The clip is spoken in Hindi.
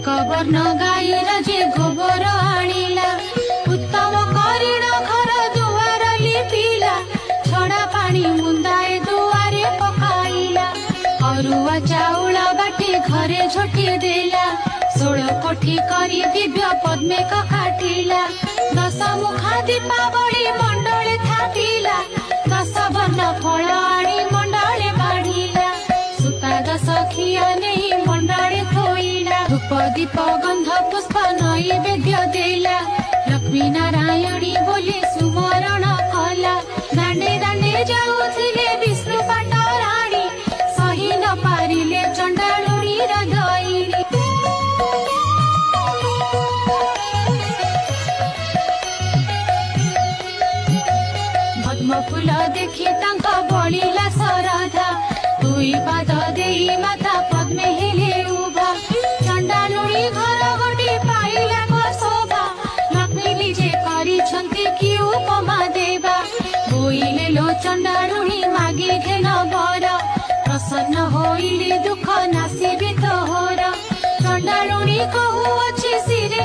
एक वर्ण गाईर जे गोबर आनिला उत्तम करिण घर दुआर लिपिला छड़ा पानी मुंदाए दुआरे पकाइला अरुआ चाउल बाटी घरे झोटी देला 16 कोठी करी दिव्य पद्मे काटिला 10 मुखा दीपावली मंडले थापिला 10 वर्ण फल आनी मंडले बाढ़िला सुता 10 खिया नहीं मंडले थोइला धूप दीप गंध पुष्प नैवेद्य देला लक्ष्मी नारायणी बोली सुमरण कला दांडे दांडे जाऊथिले विष्णु पाटराणी सही न पारिले चंडालुणी रदईनी पद्म फूल देखि तांका बलिला सरधा दुई पाद देई माता पद्मे हेले उभा चंडालुणी घर गोटी पाइला को शोभा लक्ष्मी निजे करिछन्ति कि उपमा देवा बोइले लो चंडालुणी मागी घेन बर प्रसन्न होइले दुख नासिबे तोहर चंडालुणी कहू अछि सिरे